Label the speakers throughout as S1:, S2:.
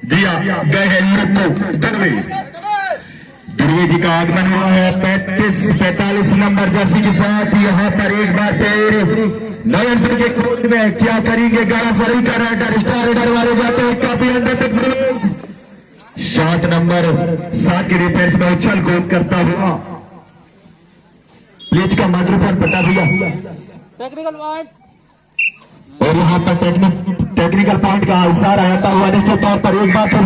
S1: जी हाँ, गए हैं दुर्वे जी का आगमन हुआ है 45 नंबर जर्सी के साथ। यहाँ पर एक बार फिर नयनपुर के कोर्ट में क्या करेंगे, गाड़ा सही कर रहा है, स्टार रेडर वाले जाते हैं काफी अंदर तक। 7 नंबर 7 की डिफेंस में उछल कूद करता हुआ प्लेज का माइक्रोफोन पटा दिया
S2: टेक्निकल पॉइंट,
S1: और यहाँ पर टेक्निकल पॉइंट का इशारा आता हुआ निश्चित तौर पर एक बार फिर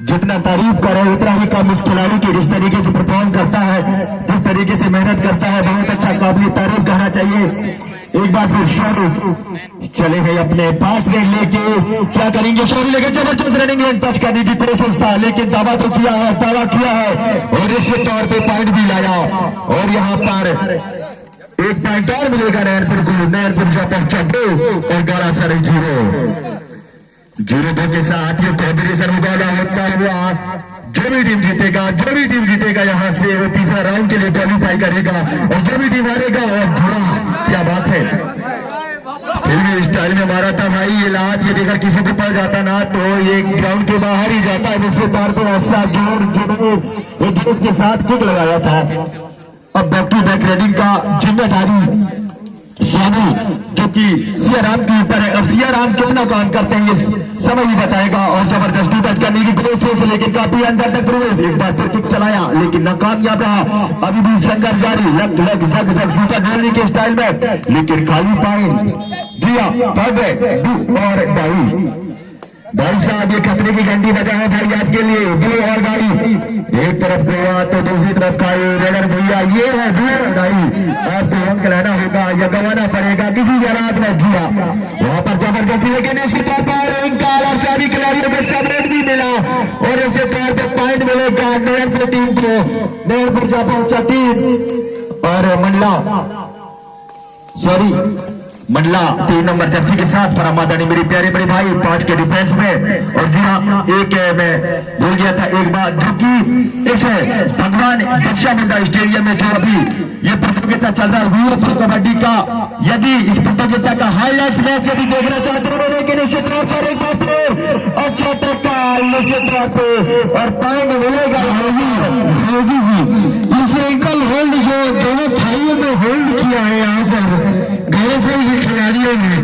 S1: जितना तारीफ करे उतना ही कम इस खिलाड़ी की जिस तरीके से परफॉर्म करता है, जिस तरीके से मेहनत करता है, बहुत अच्छा काबिल तारीफ कहना चाहिए। एक बार फिर शोरू चले गए अपने 5 गेंद लेके, क्या करेंगे शोरू लेके, जबरदस्त रनिंग एंड टच करने की कोशिश था लेकिन दावा तो किया है, दावा किया है और निश्चित तौर पे पॉइंट भी लाया। और यहाँ पर एक पॉइंट और मिलेगा नयनपुर को, नयनपुर जाकर 2 और 11 सारे 0-2 के साथ ये कॉम्बिनेशन मुकाबला होता हुआ जो भी टीम जीतेगा यहाँ से वो तीसरा राउंड के लिए क्वालिफाई करेगा, और जो भी टीम हारेगा और क्या बात है, फिल्मी स्टाइल में मारा था भाई। ये लात ये देखकर किसी को पड़ जाता ना तो ये ग्राउंड के बाहर ही जाता है। निश्चित तौर पर ऐसा जोर जोश के साथ किक लगाया था। अब बैक टू बैक रेडिंग का जिम्मेदारी स्वामी जो कि सियाराम के ऊपर है। अब सियाराम कितना काम करते हैं ये समय ही बताएगा। और जबरदस्त टच करने की कोशिश लेकिन काफी अंदर तक प्रवेश, एक बार फिर किक चलाया लेकिन नाकामयाब रहा। अभी भी संघर्ष जारी, लग जग सूपर ढोलने के स्टाइल में, लेकिन खाली पॉइंट दिया और भाई साहब ये खतरे की घंटी बजा है भाई आपके लिए। ब्लू और गाड़ी एक तरफ गोवा तो दूसरी तरफ खाई रेडर भैया, ये है दूर गाड़ी, आपको अंक लेना होगा या गवाना पड़ेगा किसी भी हालात में। जिया वहां पर जबरदस्ती लेकिन इसी तौर पर इनका और सभी खिलाड़ियों को सेपरेट भी मिला और इसी तौर पर पॉइंट मिलेगा नयनपुर टीम को। नयनपुर जा पहुंचा 3 और मंडला 3 नंबर जर्सी के साथ फरामादानी मेरी प्यारे बड़े भाई 5 के डिफेंस में। और जी हाँ, एक मैं भूल गया था एक बात जो कि इस भगवान बिरसा मुंडा स्टेडियम में जो अभी ये प्रतियोगिता चल रहा है वीर कबड्डी का, यदि इस प्रतियोगिता का हाईलाइट्स मैच यदि देखना चाहते हो लेकिन निश्चित तौर पर एक बार फिर अच्छा टक्का निश्चित तौर पर और पॉइंट मिलेगा इसे एंकल होल्ड जो दोनों थाइयों में होल्ड किया है यहाँ पर गैरसर के खिलाड़ियों ने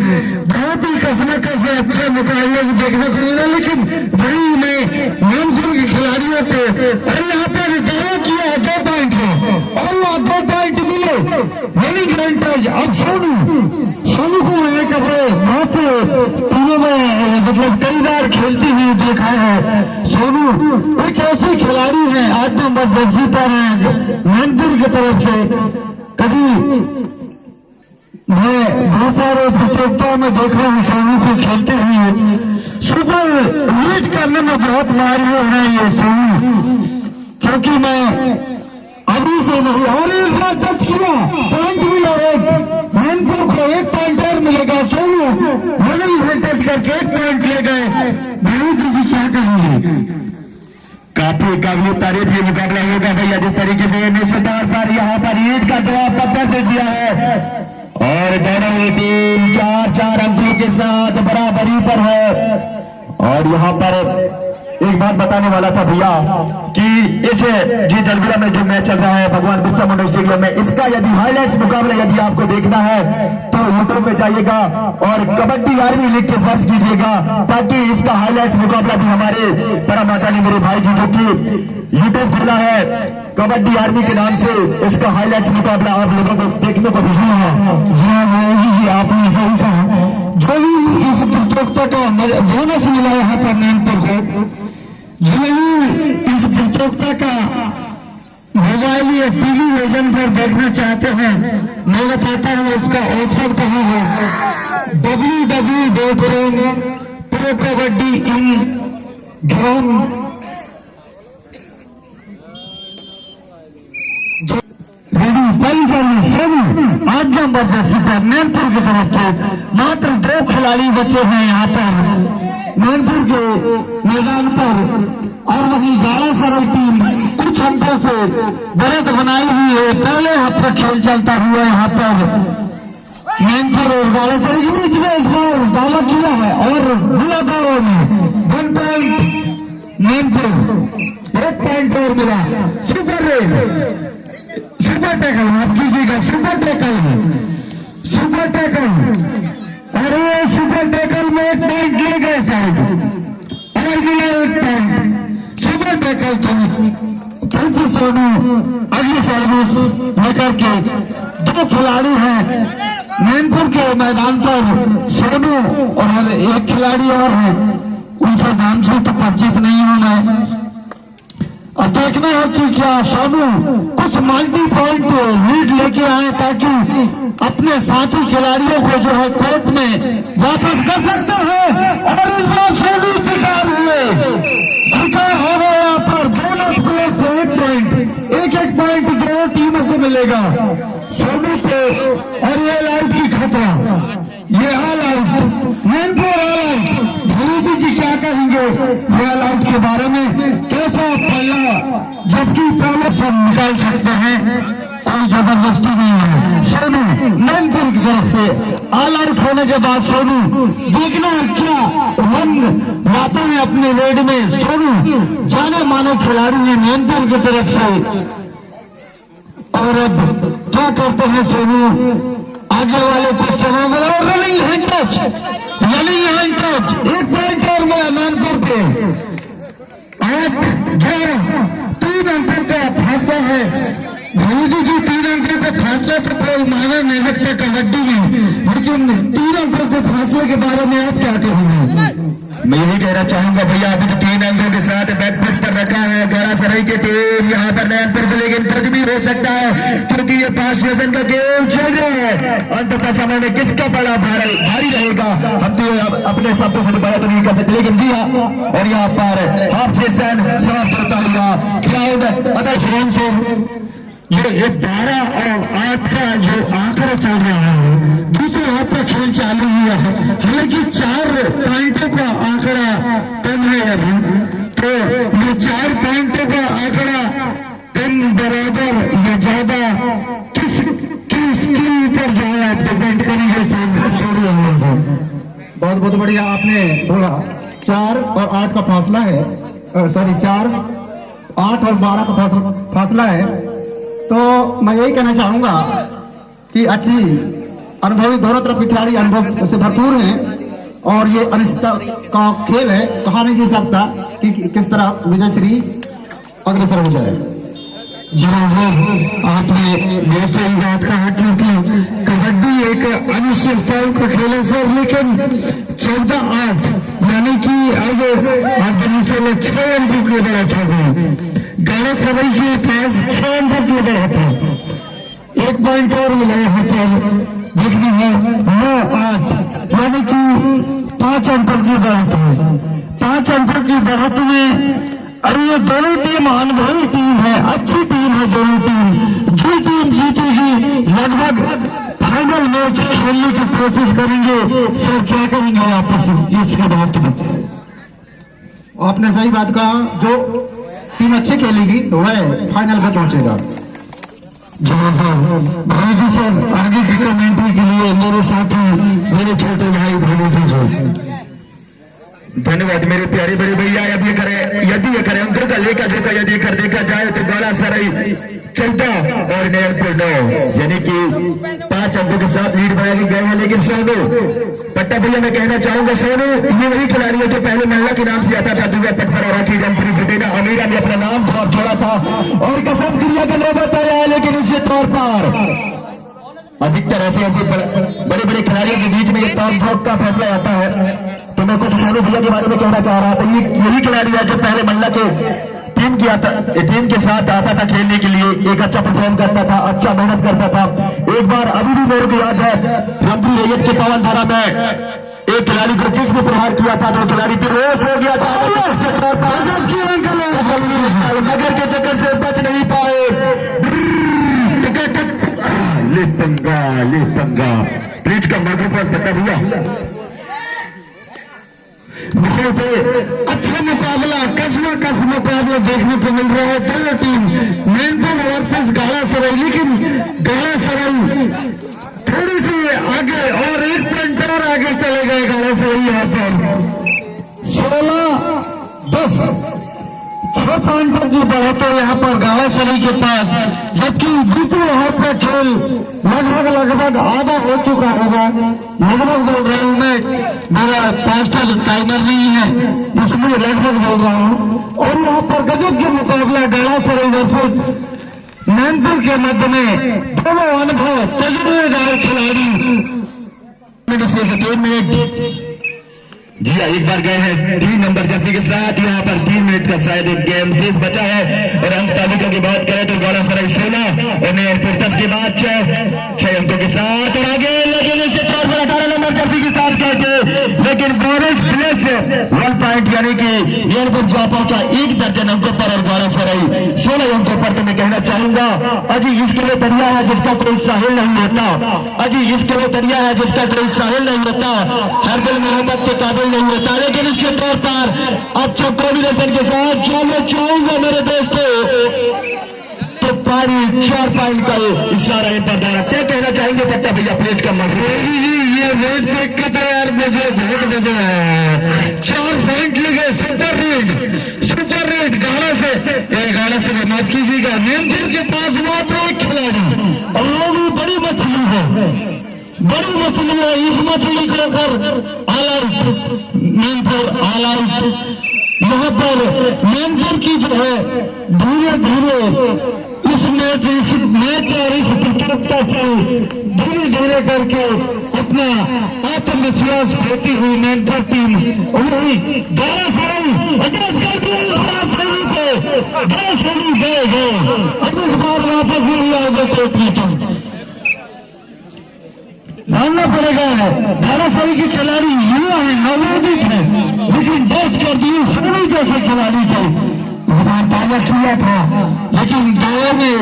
S1: बहुत ही कसमकस से अच्छे मुकाबले देखने को मिला। लेकिन वही में नयनपुर के खिलाड़ियों को और यहाँ पर दावा किया 2 पॉइंट है और 2 पॉइंट मिले रनिंग रनटर्स। अब सोनू को एक अपने तीनों में मतलब कई बार खेलती हुई देखा है। सोनू एक ऐसे खिलाड़ी है 8 नंबर जर्सी पर नयनपुर की तरफ से। कभी मैं बहुत सारे प्रतियोगिताओं में देखा हूँ सोनू को खेलते हुए, सुपर लीड करने में बहुत माहिर है ये सोनू, क्योंकि मैं अभी से नहीं और एक बार टच किया पॉइंट मिला, नयनपुर को 1 पॉइंट और मिलेगा। सोनू रनिंग टच करके 1 पॉइंट ले गए। बहुत जी क्या कहेंगे, काफी काबिल तारीफ ये मुकाबला होगा भैया जिस तरीके से निश्चित तौर पर यहाँ पर ईद का जवाब पत्थर से दिया है और दोनों टीम 4-4 अंकों के साथ बराबरी पर है। और यहाँ पर एक बात बताने वाला था भैया कि इस जी जलगुरा में जो मैच चल रहा है भगवान बिरसा मुंडा स्टेडियम में, इसका यदि हाईलाइट्स मुकाबला यदि आपको देखना है तो यूट्यूब में जाइएगा और कबड्डी आर्मी लिख के सर्च कीजिएगा ताकि इसका हाईलाइट्स मुकाबला भी हमारे परमातानी मेरे भाई जी जो कि यूट्यूब खुला है कबड्डी आर्मी के नाम से, इसका हाईलाइट्स मुकाबला आप लोगों को देखने को मिला है। जी आपने सही कहा, जो भी इस प्रतियोगिता का बोनस मिला है यहाँ पर नयनपुर को, जो भी इस प्रतियोगिता का मोबाइल या टीवी वर्जन पर देखना चाहते हैं मैं बताता हूँ उसका ऑप्शन कहाँ है। www.pro-kabaddi-in-game 8 नंबर जर्सी पर नयनपुर की तरफ से मात्र 2 खिलाड़ी बचे हैं यहाँ पर नयनपुर के मैदान पर। और वही 11 सरल टीम कुछ अंकों से बढ़त बनाई हुई है। पहले हफ्ते खेल चलता हुआ यहाँ पर नयनपुर और 11 सरल के बीच में इस बार दावा किया है और मुलाकातों में मैनपुर 1 पॉइंट और मिला। सुपर टैकल माफ कीजिएगा, सुपर टैकल। अरे सुपर टैकल में 1 पॉइंट गिर गए साहब, और मिला 1 point. Super tackle thank you Sonu. अगली सर्विस लेकर के 2 खिलाड़ी हैं मैनपुर के मैदान पर, सोनू और एक खिलाड़ी और है, उनसे नाम से तो परिचित नहीं हूं मैं। अब देखना है कि क्या सोनू कुछ मल्टी पॉइंट लीड लेके आए ताकि अपने साथी खिलाड़ियों को जो है कोर्ट में वापस कर सकते हैं। और इस बार सोनू शिकार हो गए यहाँ पर। दोनों प्लेयर से 1 पॉइंट, एक पॉइंट दोनों टीमों को मिलेगा सोनू को। और ये आउट की खतरा, ये all out, Mainpur all out. धनीति जी क्या कहेंगे ये ऑल आउट के बारे में? कैसा पहला, जबकि पहले सब निकाल सकते हैं, कोई जबरदस्ती नहीं है। सोनू मैनपुर की तरफ से ऑल आउट होने के बाद सोनू देखना है क्या रंग लाते हैं अपने रेड में। सोनू जाने माने खिलाड़ी है मैनपुर की तरफ से। और अब क्या करते हैं सोनू, आगे वाले कुछ समय रनिंग हैंड टच, 1 पॉइंट और मिला मैनपुर को। 8-11 3 अंकों का फासला है। धनीति जी 3 अंकों के फासले पर कोई माना नहीं रखते कबड्डी में, लेकिन 3 अंकों के फासले के बारे में आप क्या कहेंगे?
S3: मैं यही कहना चाहूंगा भैया, अभी तो 3 अंकों के साथ बैकफुट पर रखा है गड़ा सराय की टीम यहाँ पर मैनपुर को, लेकिन कुछ भी हो सकता है क्योंकि ये 5 सेशन का गेम चल रहा है। अंततः समय में किसका बड़ा भारी रहेगा हम तो अपने शब्दों से बड़ा तो नहीं कर सकते, लेकिन जी हाँ। और यहाँ पर हाफ सेशन साफ होता हुआ क्राउड अदर श्रेण से ये 12 और 8 का जो आंकड़ा चल रहा है, दूसरे हाथ का खेल चालू हुआ है। हालांकि 4 पॉइंटों का आंकड़ा कम है अभी, तो ये 4 पॉइंटों का आंकड़ा कम बराबर या ज्यादा किसके ऊपर जो है आप डिपेंड करेंगे।
S4: बहुत बहुत बढ़िया आपने बोला। 4 और 8 का फासला है, सॉरी 4, 8 और 12 का फासला है। तो मैं यही कहना चाहूंगा कि अच्छी अनुभवी दोनों तरफ के खिलाड़ी अनुभव से भरपूर हैं और ये अनिश्चितता का खेल है, कहा नहीं जा सकता कि किस तरह विजयश्री अग्रसर हो जाए।
S1: आपने वैसे ही बात कहा क्योंकि कबड्डी एक अनिश्चितताओं का खेल है सर, लेकिन 14-8 यानी कि अब से 6 अंकों की बढ़त हो गई। गाड़ा सवाई के पास 6 अंकों की बढ़त है। 1 पॉइंट और मिला यहाँ पर, देखनी है 9-8 यानी कि 5 अंकों की बढ़त है। 5 अंकों की बढ़त में अरे ये दोनों टीम अनुभवी टीम है, अच्छी टीम है दोनों टीम। जो टीम जीतेगी लगभग फाइनल मैच खेलने की कोशिश करेंगे। सर क्या करेंगे आप इसके बाद में?
S4: आपने सही बात कहा, जो टीम अच्छी खेलेगी वह फाइनल में पहुंचेगा।
S1: भाई सर आगे की कमेंट्री के लिए मेरे साथी मेरे छोटे भाई भाई जी
S3: धन्यवाद मेरे प्यारे बड़े भैया। अब ये करें यदि ये करें अंतर का लेकर देखा यदि कर देखा जाए तो गड़ा सराय 14 और मैनपुर 9 यानी कि 5 अंकों के साथ लीड बनाई गए हैं। लेकिन सोनू पट्टा भैया मैं कहना चाहूंगा, सोनू ये वही खिलाड़ी है जो पहले महिला के नाम से आता था, दुआ पटपरा राखी जमपुरी फतेना अमीरा में अपना नाम जोड़ा था और कसम क्रिया का नौबत आया है। लेकिन इसी तौर पर अधिकतर ऐसे बड़े बड़े खिलाड़ियों के बीच में एक तौर झोंक का फैसला आता है। तो मैं कुछ सोनू भैया के बारे में कहना चाह रहा था, ये यही खिलाड़ी है जो पहले महिला के टीम के साथ आता था खेलने के लिए, एक अच्छा परफॉर्म करता था, अच्छा मेहनत करता था। एक बार अभी भी मेरे को याद है रंपी रैयत के पवन धारा में एक खिलाड़ी को किक से प्रहार किया था, 2 खिलाड़ी बेहोश हो गया था। नगर के चक्कर से बच नहीं पाए। ले पंगा प्लीज का माइक्रोफोन पता भैया।
S1: बहुत अच्छा मुकाबला, कसम मुकाबला देखने को मिल रहा है। दोनों टीम मैनपुर वर्सेस गाड़ा सराय, लेकिन गाड़ा सराय थोड़ी सी आगे और 1 पॉइंट और आगे चले गए गाड़ा सराय। यहाँ पर 16-10 स्थान पर जो बढ़े तो यहाँ पर गावासरी के पास, जबकि दूसरे हाथ का खेल लगभग आधा हो चुका होगा। लगभग बोल रहा हूँ मैं, मेरा फास्टर टाइमर नहीं है इसलिए लगभग बोल रहा हूँ। और यहाँ पर गजब के मुकाबला गावासरी वर्सेस मैनपुर के मध्य में दोनों अनुभव तजुर्बेदार खिलाड़ी। 3 मिनट
S3: जी हाँ, एक बार गए हैं 3 नंबर जर्सी के साथ। यहाँ पर 3 मिनट का शायद एक गेम शेष बचा है। और अंक तालिका की बात करें तो गाड़ासराय 16 और नयनपुर 10 के बाद 6 अंकों के साथ। और आगे लेकिन इससे 18 नंबर जर्सी के साथ कहते, लेकिन बोनस प्लस 1 पॉइंट यानी कि नयनपुर जा पहुंचा 1 दर्जन अंकों पर और गाड़ासराय 16 अंकों पर। तो मैं कहना चाहूंगा अजी इसके लिए दरिया है जिसका कोई साहिल नहीं होता, अजी इसके लिए दरिया है जिसका कोई साहिल नहीं होता, हर दिल मोहम्मद के काबिल नहीं होता। लेकिन इसके तौर पर अच्छा कॉम्बिनेशन के साथ जो मैं चाहूंगा मेरे दोस्तों, तो पारी 4 पॉइंट का इशारा इन पर द्वारा। क्या कहना चाहेंगे पट्टा भैया प्लेज का मत
S1: ये रेड देख के तो यार मुझे बहुत मजा आया। 4 पॉइंट लगे। सुपर रेड गाड़ा से माफ कीजिएगा, मैनपुर के पास मात्र एक खिलाड़ी और वो बड़ी मछली है, बड़ी मछली है। इस मछली को कर all out, Mainpur all out. यहाँ पर मैनपुर की जो है धीरे धीरे इस मैच और इस प्रतियोगिता से धीरे धीरे करके अपना आत्मविश्वास खोती हुई मैनपुर टीम वही गाड़ासराय गए। अब इस बार वापस नहीं आओगे कोर्ट में। तुम मानना पड़ेगा गाड़ासराय के खिलाड़ी युवा है, नवोदित है, लेकिन दर्ज कर दिए सोनी जैसे खिलाड़ी को जबान ताजा किया था, लेकिन गाँव में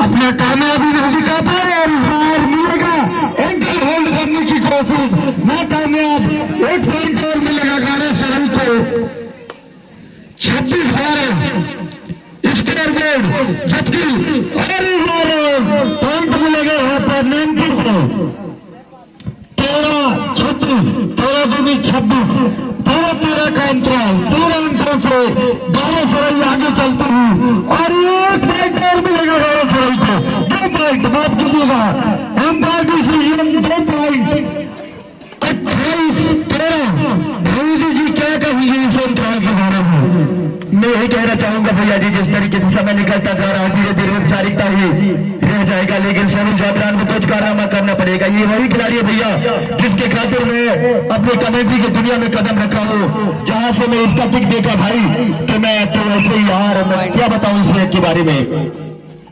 S1: अपना कामयाबी नहीं दिखा पाए। और इस बार मिलेगा एंकल होल्ड करने की कोशिश नाकामयाब। 1 पॉइंट और मिलेगा गाड़ासराय को। 26-12 स्कोर बोर्ड, जबकि पॉइंट मिलेगा यहाँ पर मैनपुर को 13-36, 13-26, 13 का अंतराल, 13 अंकों से गाड़ासराय आगे चलती हुई। और 1 पॉइंट और मिलेगा गाड़ासराय को। 2 पॉइंट माफ कीजिएगा, अंपायर डिसीजन 2 पॉइंट। 28-13। भाई जी क्या कहेंगे इस अंतराल के बारे में?
S3: मैं यही कहना चाहूंगा भैया जी, जिस तरीके से समय निकलता जा रहा है धीरे धीरे औपचारिकता ही रह जाएगा, लेकिन सोनू जाबरान को कुछ कारनामा करना पड़ेगा। ये वही खिलाड़ी है भैया जिसके खातिर मैं अपनी कमेटी की दुनिया में कदम रखा हूँ। जहां से मैं इसका किक देखा भाई तो मैं तो ऐसे ही यार मैं क्या बताऊं इस के बारे में।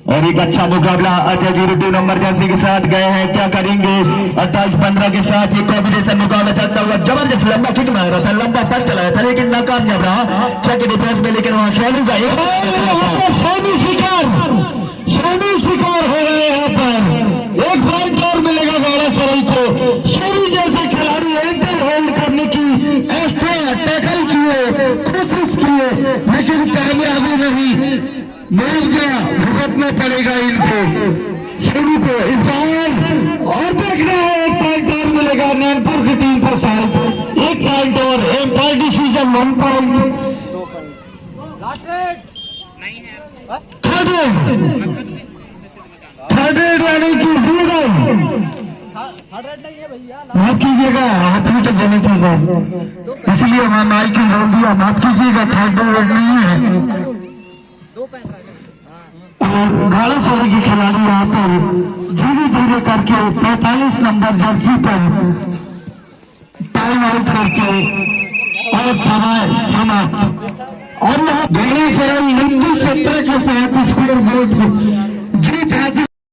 S3: और एक अच्छा मुकाबला अजय जी 2 नंबर जर्सी के साथ गए हैं, क्या करेंगे 28-15 के साथ ये कॉम्बिनेशन मुकाबला चलता हुआ। जबरदस्त लंबा किक मार रहा था, लंबा पंच चलाया था, लेकिन नाकामयाब रहा 6 के डिफेंस में। लेकिन वहां सोनू का सोनू शिकार हो गए। यहाँ पर 1 पॉइंट और मिलेगा गाड़ासराय को। सोनू जैसे खिलाड़ी एंकर होल्ड करने की एक्स्ट्रा टैकल किए, कोशिश किए, लेकिन कामयाबी नहीं। भुगतना पड़ेगा इनको, सोनू को इस बार। और देखना है 1 पॉइंट और मिलेगा मैनपुर की टीम को शायद 1 पॉइंट और umpire decision 1 point. Third raid यानी कि माफ कीजिएगा, हाथ में तो बने थे सर, इसलिए मैं माइक में बोल दिया, माफ कीजिएगा। थर्ड रेड नहीं है। गाड़ासराय के खिलाड़ी यहाँ पर धीरे धीरे करके 45 नंबर जर्सी पर टाइम आउट करके और समय समाप्त। और यहाँ गाड़ासराय 19-17 के साथ स्कोर बोर्ड